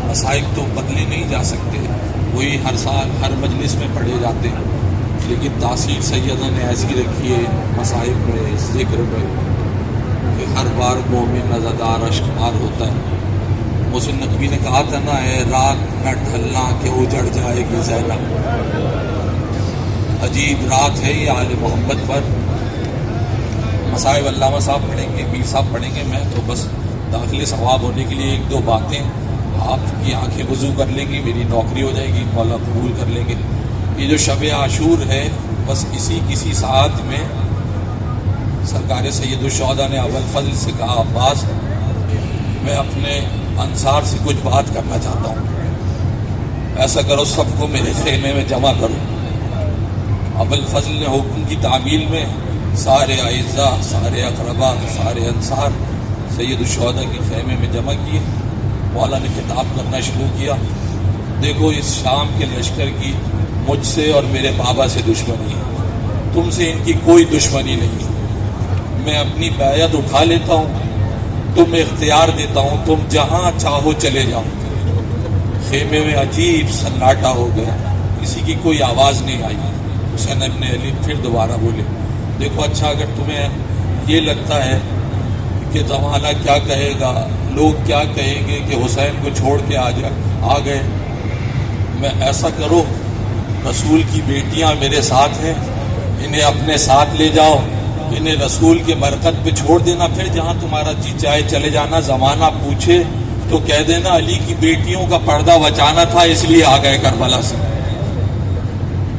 مسائل تو بدلے نہیں جا سکتے، وہی ہر سال ہر مجلس میں پڑھے جاتے ہیں، لیکن تاثیر سیدہ نے ایسی رکھی ہے مسائل میں، ذکر میں، کہ ہر بار مومن نظردار اشکبار ہوتا ہے۔ محسن نقوی نے کہا تھا نا، اے رات نہ ڈھلنا کہ اجڑ جائے گی زینب۔ عجیب رات ہے یہ آل محمد پر۔ مسائل علامہ صاحب پڑھیں گے، میر صاحب پڑھیں گے، میں تو بس داخل ثواب ہونے کے لیے ایک دو باتیں، آپ کی آنکھیں وضو کر لیں گی، میری نوکری ہو جائے گی، مولا قبول کر لیں گے۔ یہ جو شب عاشور ہے، بس کسی ساعت میں سرکار سید الشہداء نے ابوالفضل سے کہا، عباس میں اپنے انصار سے کچھ بات کرنا چاہتا ہوں، ایسا کرو سب کو میرے خیمے میں جمع کرو۔ ابوالفضل نے حکم کی تعمیل میں سارے اعزاء، سارے اقربا، سارے انصار سید الشہداء کے خیمے میں جمع کیے۔ مولا نے خطاب کرنا شروع کیا، دیکھو اس شام کے لشکر کی مجھ سے اور میرے بابا سے دشمنی ہے، تم سے ان کی کوئی دشمنی نہیں، میں اپنی بیعت اٹھا لیتا ہوں، تم اختیار دیتا ہوں، تم جہاں چاہو چلے جاؤ۔ خیمے میں عجیب سناٹا ہو گیا، کسی کی کوئی آواز نہیں آئی۔ حسین ابن علی پھر دوبارہ بولے، دیکھو اچھا اگر تمہیں یہ لگتا ہے کہ زمانہ کیا کہے گا، لوگ کیا کہیں گے کہ حسین کو چھوڑ کے آ گئے، میں ایسا کرو، رسول کی بیٹیاں میرے ساتھ ہیں، انہیں اپنے ساتھ لے جاؤ، انہیں رسول کے مرکز پہ چھوڑ دینا، پھر جہاں تمہارا جی چاہے چلے جانا، زمانہ پوچھے تو کہہ دینا علی کی بیٹیوں کا پردہ بچانا تھا اس لیے آ گئے کربلا سے۔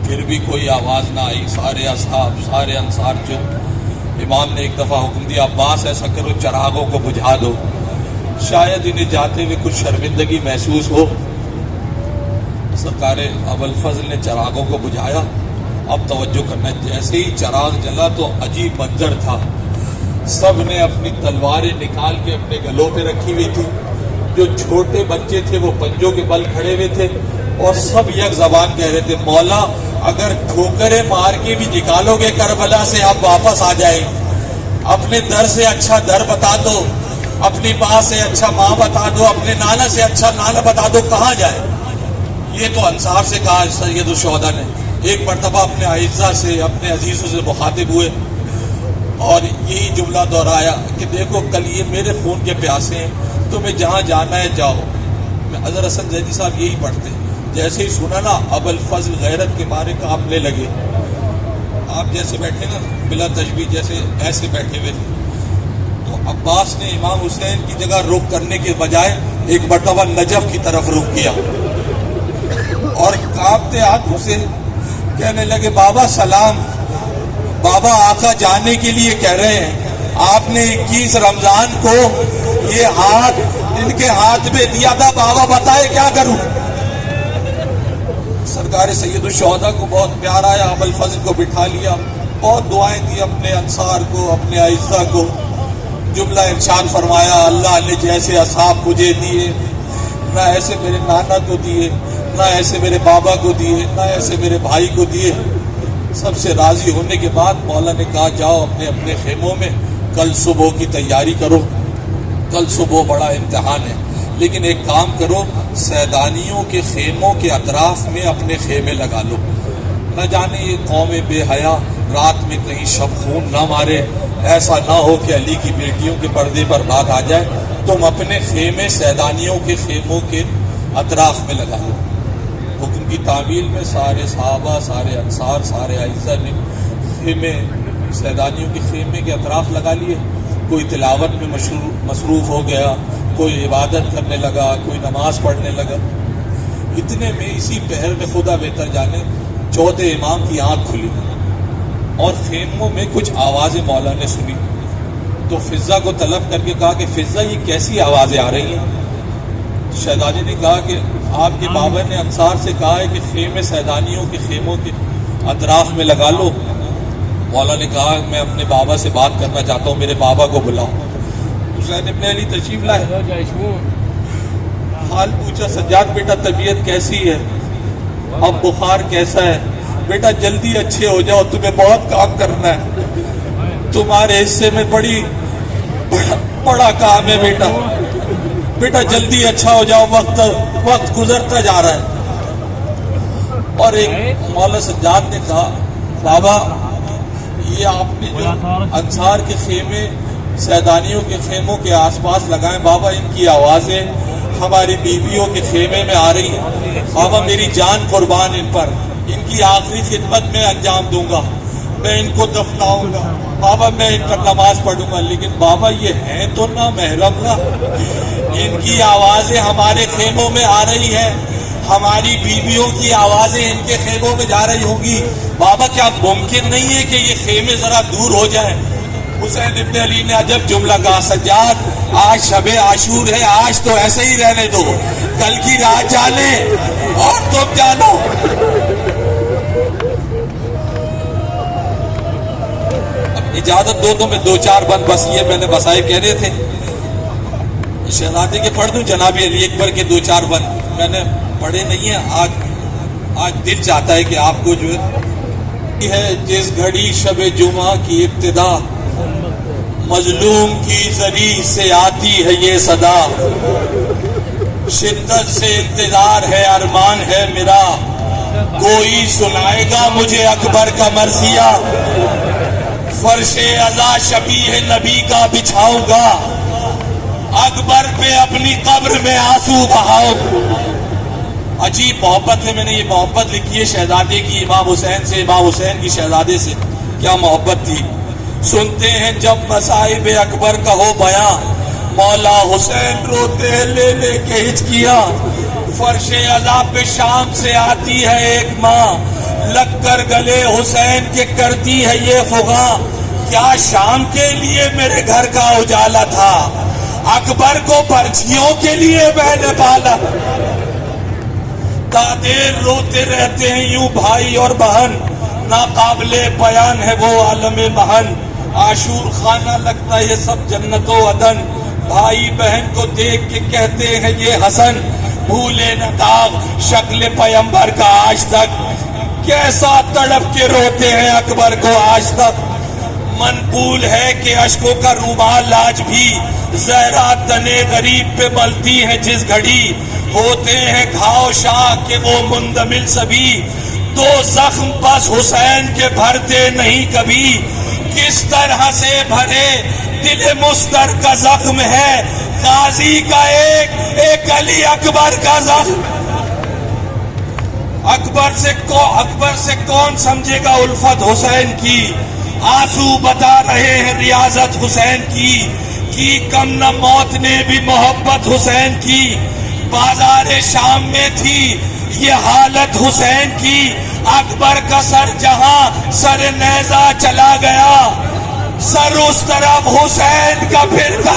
پھر بھی کوئی آواز نہ آئی، سارے اصحاب، سارے انصار چپ۔ امام نے ایک دفعہ حکم دیا، عباس ایسا کرو چراغوں کو بجھا دو، شاید انہیں جاتے ہوئے کچھ شرمندگی محسوس ہو۔ سرکار ابوالفضل نے چراغوں کو بجھایا۔ اب توجہ کرنا، جیسے ہی چراغ جلا تو عجیب منظر تھا، سب نے اپنی تلواریں نکال کے اپنے گلوں پہ رکھی ہوئی تھی، جو چھوٹے بچے تھے وہ پنجوں کے بل کھڑے ہوئے تھے، اور سب یک زبان کہہ رہے تھے، مولا اگر ٹھوکریں مار کے بھی نکالو گے کربلا سے، آپ واپس آ جائیں، اپنے در سے اچھا در بتا دو، اپنی ماں سے اچھا ماں بتا دو، اپنے نانا سے اچھا نانا بتا دو، کہاں جائے؟ یہ تو انصار سے کہا سید الشہداء نے۔ ایک مرتبہ اپنے اعزاء سے، اپنے عزیزوں سے مخاطب ہوئے اور یہی جملہ دہرایا کہ دیکھو کل یہ میرے خون کے پیاسے ہیں، تمہیں جہاں جانا ہے جاؤ۔ اظہر حسن زیدی صاحب یہی پڑھتے، جیسے ہی سنا نا ابوالفضل غیرت کے مارے کانپنے لگے۔ آپ جیسے بیٹھے نا بلا تشبیہ، جیسے ایسے بیٹھے ہوئے تھے، تو عباس نے امام حسین کی جگہ رخ کرنے کے بجائے ایک مرتبہ نجف کی طرف رخ کیا اور کانپتے ہاتھ اسے کہنے لگے، بابا سلام، بابا آقا جانے کے لیے کہہ رہے ہیں، آپ نے 21 رمضان کو یہ ہاتھ ان کے ہاتھ میں دیا تھا، بابا بتائے کیا کروں؟ سرکار سید الشہداء کو بہت پیار آیا، ابوالفضل کو بٹھا لیا، بہت دعائیں دی اپنے انصار کو، اپنے اعزاء کو۔ جملہ ارشاد فرمایا، اللہ نے جیسے اصحاب مجھے دیے، نہ ایسے میرے نانا کو دیے، نہ ایسے میرے بابا کو دیے، نہ ایسے میرے بھائی کو دیے۔ سب سے راضی ہونے کے بعد مولا نے کہا، جاؤ اپنے اپنے خیموں میں، کل صبح کی تیاری کرو، کل صبح بڑا امتحان ہے، لیکن ایک کام کرو، سیدانیوں کے خیموں کے اطراف میں اپنے خیمے لگا لو، نہ جانے یہ قوم بے حیا رات میں کہیں شب خون نہ مارے، ایسا نہ ہو کہ علی کی بیٹیوں کے پردے پر بات آ جائے۔ تم اپنے خیمے سیدانیوں کے خیموں کے اطراف میں لگا لو۔ حکم کی تعمیل میں سارے صحابہ، سارے انصار، سارے اعزاء نے خیمے سیدانیوں کے خیمے کے اطراف لگا لیے۔ کوئی تلاوت میں مصروف ہو گیا، کوئی عبادت کرنے لگا، کوئی نماز پڑھنے لگا۔ اتنے میں اسی پہر میں خدا بہتر جانے چوتھے امام کی آنکھ کھلی اور خیموں میں کچھ آوازیں مولا نے سنی، تو فضہ کو طلب کر کے کہا کہ فضہ یہ کیسی آوازیں آ رہی ہیں؟ شہزادی نے کہا کہ آپ کے بابا نے انصار سے کہا ہے کہ خیمے سیدانیوں کے خیموں کے اطراف میں لگا لو۔ مولا نے کہا میں اپنے بابا سے بات کرنا چاہتا ہوں، میرے بابا کو بلاؤ۔ حسین ابن علی تشریف لائے، حال پوچھا، سجاد بیٹا طبیعت کیسی ہے، اب بخار کیسا ہے؟ بیٹا جلدی اچھے ہو جاؤ، تمہیں بہت کام کرنا ہے، تمہارے حصے میں بڑا کام ہے بیٹا۔ بیٹا جلدی اچھا ہو جاؤ، وقت گزرتا جا رہا ہے۔ اور ایک مولا سجاد نے کہا بابا یہ آپ نے جو انصار کے خیمے سیدانیوں کے خیموں کے آس پاس لگائیں، بابا ان کی آوازیں ہماری بیویوں کے خیمے میں آ رہی ہیں، بابا میری جان قربان ان پر، ان کی آخری خدمت میں انجام دوں گا، میں ان کو دفناؤں گا، بابا میں ان پر نماز پڑھوں گا، لیکن بابا یہ ہیں تو نہ محرم نہ، ان کی آوازیں ہمارے خیموں میں آ رہی ہیں، ہماری بیویوں کی آوازیں ان کے خیموں میں جا رہی ہوں گی، بابا کیا ممکن نہیں ہے کہ یہ خیمے ذرا دور ہو جائیں؟ حسین ابن علی نے عجب جملہ کہا، سجاد آج شب عاشور ہے، آج تو ایسے ہی رہنے دو، کل کی رات جانے اور تم جانو۔ اب اجازت دو تو میں دو چار بند بس یہ میں نے بسائے کہنے تھے، شہزادے کے پڑھ دوں جناب علی اکبر کے دو چار بند، میں نے پڑھے نہیں ہیں، آج دل چاہتا ہے کہ آپ کو جو ہے جس گھڑی شب جمعہ کی ابتدا، مظلوم کی زری سے آتی ہے یہ صدا، شدت سے انتظار ہے ارمان ہے میرا، کوئی سنائے گا مجھے اکبر کا مرثیہ، فرش عزا شبیہ نبی کا بچھاؤں گا، اکبر پہ اپنی قبر میں آنسو بہاؤں۔ عجیب محبت ہے، میں نے یہ محبت لکھی ہے شہزادے کی امام حسین سے، امام حسین کی شہزادے سے، کیا محبت تھی۔ سنتے ہیں جب مصائب اکبر کا ہو بیان، مولا حسین روتے ہیں لے لے کے ہچکیاں، فرش عزا پہ شام سے آتی ہے ایک ماں، لگ کر گلے حسین کے کرتی ہے یہ فغاں، کیا شام کے لیے میرے گھر کا اجالا تھا، اکبر کو پرچھیوں کے لیے میں نے پالا، دادر روتے رہتے ہیں یوں بھائی اور بہن، ناقابل بیان ہے وہ عالم مہن، عاشور خانہ لگتا یہ سب جنت و عدن، بھائی بہن کو دیکھ کے کہتے ہیں یہ حسن، بھولے نہ داغ شکل پیمبر کا آج تک، کیسا تڑپ کے روتے ہیں اکبر کو آج تک، منقول ہے کہ اشکوں کا رومال آج بھی زہرا تنے غریب پہ ملتی ہیں جس گھڑی، ہوتے ہیں گھاؤ شاہ کے وہ مندمل سبھی، دو زخم بس حسین کے بھرتے نہیں کبھی، کس طرح سے بھرے دل مستر کا زخم ہے، غازی کا ایک علی اکبر کا زخم، اکبر سے کون سمجھے گا الفت حسین کی، آنسو بتا رہے ہیں ریاضت حسین کی کم نہ موت نے بھی محبت حسین کی، بازار شام میں تھی یہ حالت حسین کی، اکبر کا سر جہاں سر نیزہ چلا گیا، سر اس طرف حسین کا پھرتا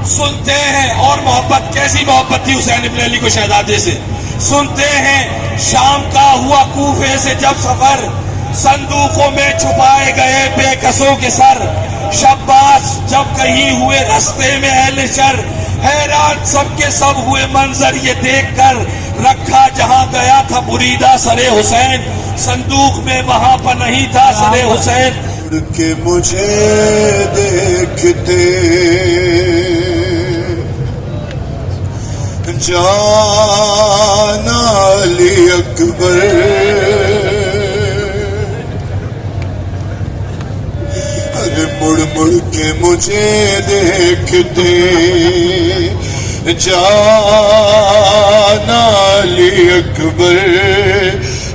سنتے ہیں، اور محبت کیسی محبت تھی حسین ابن علی کو شہزادے سے، سنتے ہیں شام کا ہوا کوفے سے جب سفر، صندوقوں میں چھپائے گئے بے کسوں کے سر، شباز جب کہیں ہوئے رستے میں اہل شر، حیران سب کے سب ہوئے منظر یہ دیکھ کر، رکھا جہاں گیا تھا بریدہ سر حسین، صندوق میں وہاں پر نہیں تھا سر حسین، مڑ کے مجھے دیکھتے جان علی اکبر، ارے مڑ مڑ کے مجھے دیکھتے جان علی اکبر،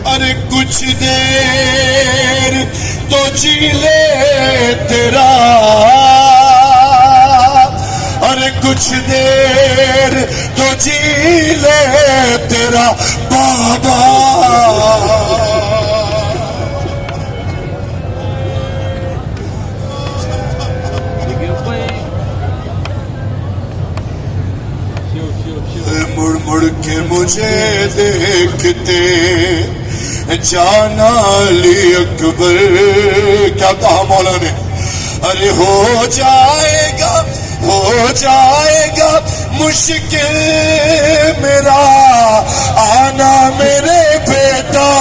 ارے کچھ دیر تو جی لے تیرا، ارے کچھ دیر تو جی لے تیرا بابا، مڑ مڑ کے مجھے دیکھتے جان علی اکبر، کیا کہا مولا نے، ارے ہو جائے گا مشکل میرا آنا میرے بیٹا،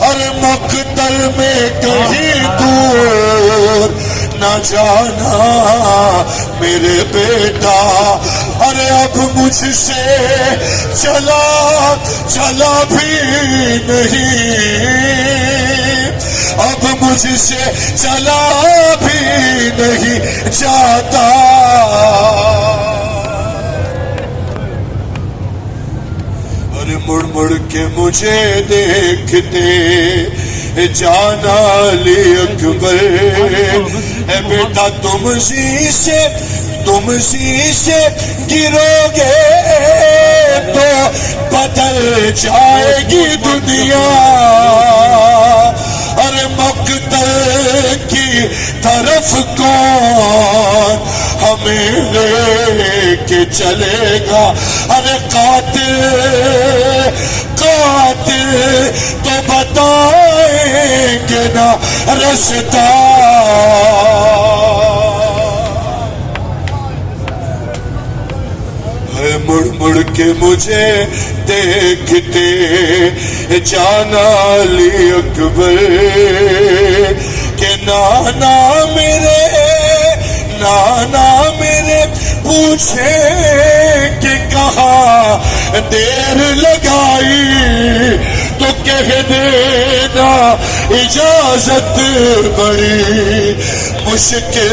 اور مقتل میں کہیں دور نہ جانا میرے بیٹا، ارے اب مجھ سے چلا بھی نہیں، اب مجھ سے چلا بھی نہیں جاتا، اور مڑ مڑ کے مجھے دیکھتے جانا علی اکبر، اے بیٹا تم سے گرو گے تو بدل جائے گی دنیا، ارے مقتل کی طرف کون ہمیں لے کے چلے گا، ارے قاتل تو بتائیں گے نا رستہ، مڑ مڑ کے مجھے دیکھتے جانا علی اکبر، کہ نانا میرے پوچھے کہ کہاں دیر لگائی، تو کہہ دینا اجازت بڑی مشکل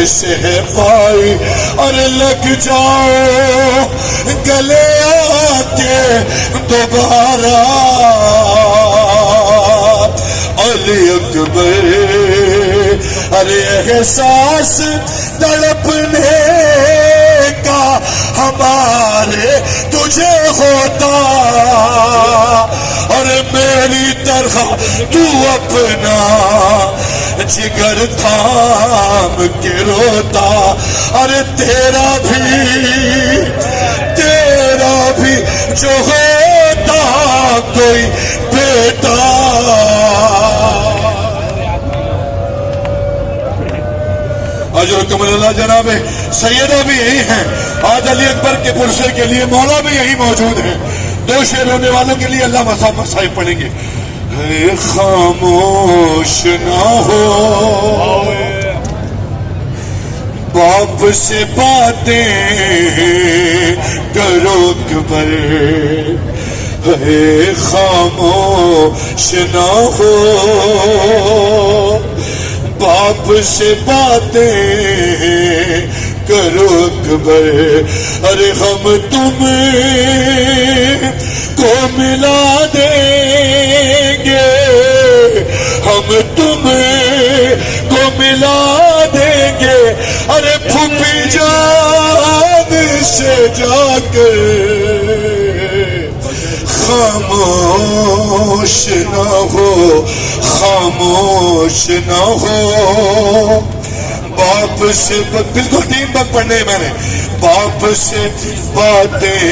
سے ہے پائی، اور لگ جاؤ گلے آ کے دوبارہ علی اکبر، ارے احساس تڑپنے کا ہمارے تجھے ہوتا، اور میری طرح تو اپنا جگر تھام کے روتا، ارے تیرا بھی جو ہوتا کوئی بیٹا، اجرکم اللہ جناب سیدہ بھی یہی ہیں، آج علی اکبر کے پرسے کے لیے مولا بھی یہی موجود ہیں، دو شعر ہونے والوں کے لیے اللہ مصائب پڑھیں گے۔ خاموش نہ ہو باپ سے باتیں کرو اکبر، خاموش نہ ہو باپ سے باتیں کرو اکبر، ارے ہم تمہیں کو ملا دیں گے، ہم تمہیں کو ملا دیں گے، ارے پھوپھی جان سے جا کر خاموش نہ ہو، خاموش نہ ہو باپ سے، بالکل 3 بات پڑھنے میں نے، باپ سے باتیں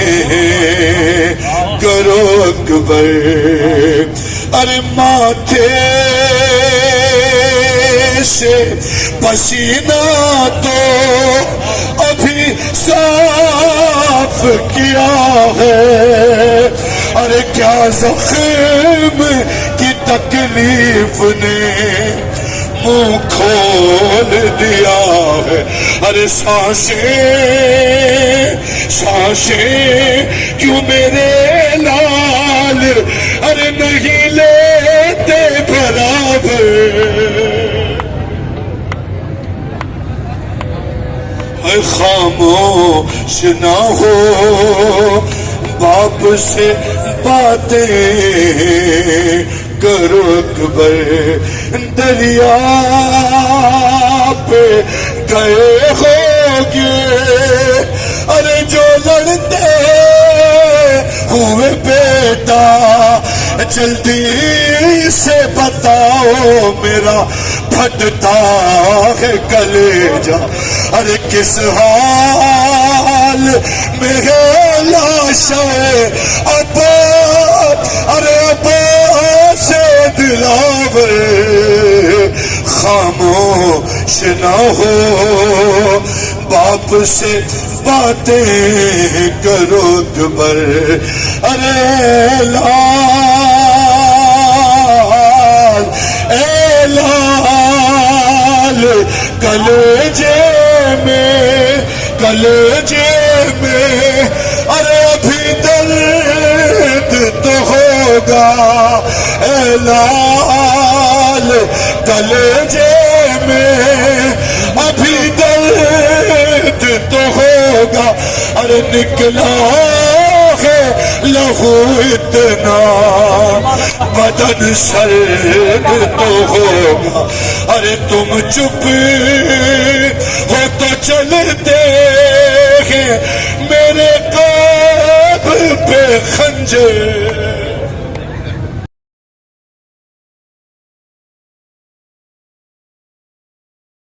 کرو اکبر، ارے ماتھے سے پسینہ تو ابھی صاف کیا ہے، ارے کیا زخم کی تکلیف نے منہ کھول دیا ہے، ارے سانسیں کیوں میرے لال ارے نہیں لیتے برابر، اے خاموش نہ ہو باپ سے باتیں کرو اکبر، دریا پہ گئے ہوگے ارے جو لڑتے ہوئے بیٹا، جلدی سے بتاؤ میرا پھٹتا ہے کلیجہ، ارے کس حال میں ہے لاش ابا، ارے ابا سے دلاور، خاموش نہ ہو باپ سے باتیں کرو اکبر، ارے لال اے لال کلیجے میں ارے ابھی درد تو ہوگا اے لال کلیجے میں ابھی درد تو ہوگا ارے نکلا ہے لہو اتنا بدن سرد تو ہوگا ارے تم چپ ہو تو چلتے ہیں میرے قلب پہ خنجر